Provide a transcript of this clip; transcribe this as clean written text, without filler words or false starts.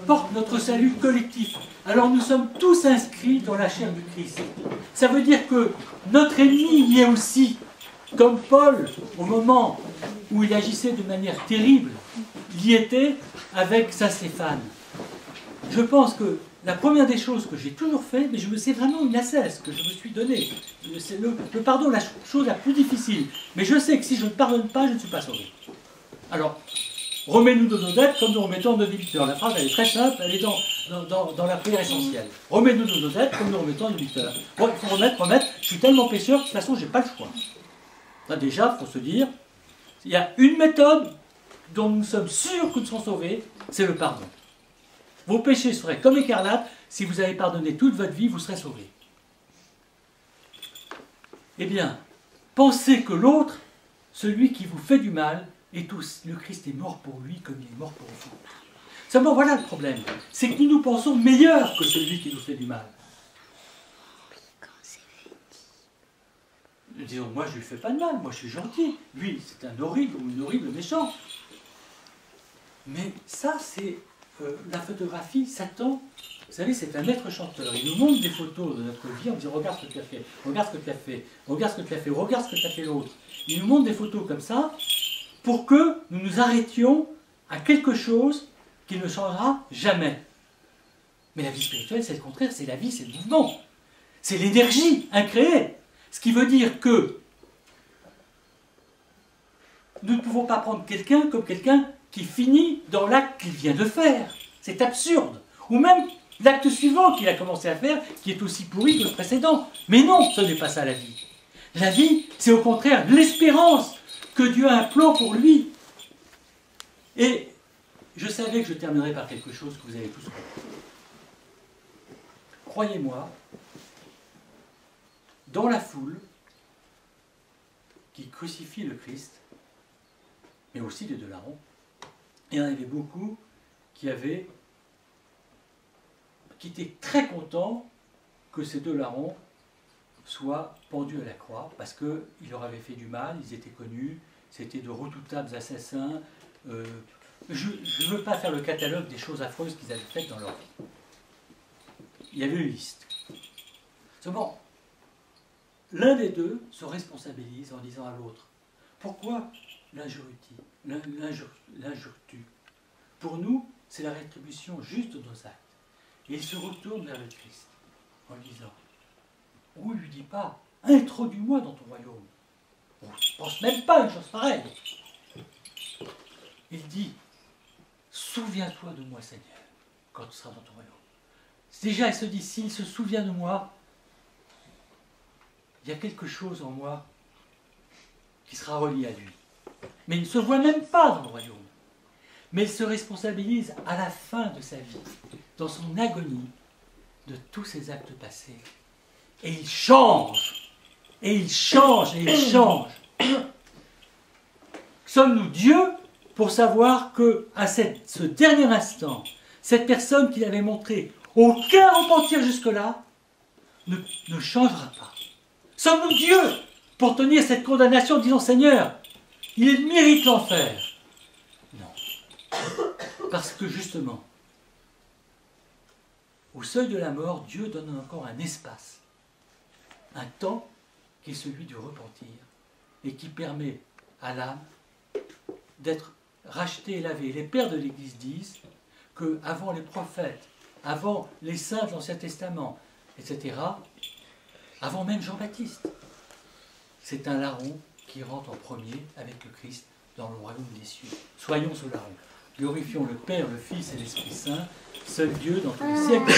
porte notre salut collectif. Alors nous sommes tous inscrits dans la chair du Christ. Ça veut dire que notre ennemi y est aussi, comme Paul, au moment où il agissait de manière terrible, il y était avec Saint Stéphane. Je pense que la première des choses que j'ai toujours fait, mais c'est vraiment une ascèse que je me suis donnée. C'est le pardon, la chose la plus difficile. Mais je sais que si je ne pardonne pas, je ne suis pas sauvé. Alors, remets-nous de nos dettes comme nous remettons nos débiteurs. La phrase, elle est très simple, elle est dans la prière essentielle. Remets-nous de nos dettes comme nous remettons nos débiteurs. Bon, il faut remettre. Je suis tellement pécheur que de toute façon, je n'ai pas le choix. Là, déjà, il faut se dire, il y a une méthode dont nous sommes sûrs que nous serons sauvés, c'est le pardon. Vos péchés seraient comme écarlate, si vous avez pardonné toute votre vie, vous serez sauvés. Eh bien, pensez que l'autre, celui qui vous fait du mal, le Christ est mort pour lui comme il est mort pour vous. Seulement, voilà le problème. C'est que nous pensons meilleur que celui qui nous fait du mal. Nous disons, moi je ne lui fais pas de mal, moi je suis gentil. Lui, c'est un horrible ou une horrible méchant. Mais ça, c'est la photographie, Satan. Vous savez, c'est un maître chanteur. Il nous montre des photos de notre vie en disant, regarde ce que tu as fait, regarde ce que tu as fait, regarde ce que tu as fait, regarde ce que tu as fait l'autre. Il nous montre des photos comme ça pour que nous nous arrêtions à quelque chose qui ne changera jamais. Mais la vie spirituelle, c'est le contraire, c'est la vie, c'est le mouvement. C'est l'énergie incréée. Ce qui veut dire que nous ne pouvons pas prendre quelqu'un comme quelqu'un qui finit dans l'acte qu'il vient de faire. C'est absurde. Ou même l'acte suivant qu'il a commencé à faire, qui est aussi pourri que le précédent. Mais non, ce n'est pas ça la vie. La vie, c'est au contraire l'espérance que Dieu a un plan pour lui. Et je savais que je terminerais par quelque chose que vous avez tous compris. Croyez-moi, dans la foule qui crucifie le Christ, mais aussi les deux larrons, il y en avait beaucoup qui étaient très contents que ces deux larrons soient pendus à la croix, parce qu'ils leur avaient fait du mal, ils étaient connus, c'était de redoutables assassins. Je ne veux pas faire le catalogue des choses affreuses qu'ils avaient faites dans leur vie. Il y avait une liste. Seulement, l'un des deux se responsabilise en disant à l'autre, pourquoi l'injures-tu? Pour nous, c'est la rétribution juste de nos actes. Et il se retourne vers le Christ en lui disant, ou il lui dit pas, introduis-moi dans ton royaume. On ne pense même pas à une chose pareille. Il dit, souviens-toi de moi, Seigneur, quand tu seras dans ton royaume. Déjà, il se dit, s'il se souvient de moi, il y a quelque chose en moi qui sera relié à lui. Mais il ne se voit même pas dans le royaume. Mais il se responsabilise à la fin de sa vie, dans son agonie, de tous ses actes passés. Et il change. Et il change. Et il change. Sommes-nous Dieu pour savoir qu'à ce dernier instant, cette personne qui avait montré aucun repentir jusque-là ne changera pas? Sommes-nous Dieu pour tenir cette condamnation en disant, Seigneur, il mérite l'enfer? Non. Parce que justement, au seuil de la mort, Dieu donne encore un espace, un temps qui est celui du repentir et qui permet à l'âme d'être rachetée et lavée. Les pères de l'Église disent qu'avant les prophètes, avant les saints de l'Ancien Testament, etc., avant même Jean-Baptiste, c'est un larron qui rentre en premier avec le Christ dans le royaume des cieux. Soyons ce larron. Glorifions le Père, le Fils et l'Esprit Saint, seul Dieu dans tous les siècles.